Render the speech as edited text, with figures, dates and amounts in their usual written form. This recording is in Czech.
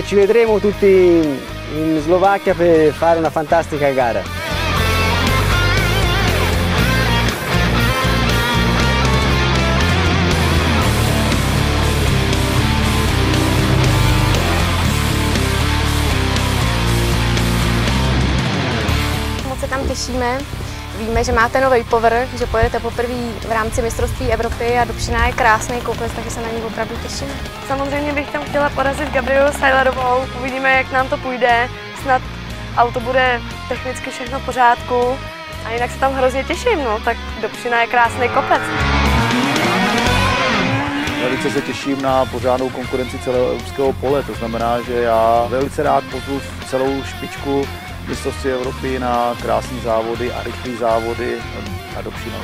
ci vedremo tutti in Slovacchia per fare una fantastica gara. Moc se tam těšíme. Víme, že máte nový povrch, že pojedete poprvé v rámci mistrovství Evropy a Dobšiná je krásný kopec, takže se na něj opravdu těšíme. Samozřejmě bych tam chtěla porazit Gabrielu Seilerovou, uvidíme, jak nám to půjde. Snad auto bude technicky všechno v pořádku a jinak se tam hrozně těším, no, tak Dobšiná je krásný kopec. Velice se těším na pořádnou konkurenci celého evropského pole, to znamená, že já velice rád pozvu celou špičku mistrovství Evropy na krásné závody a rychlé závody na Dobšinou.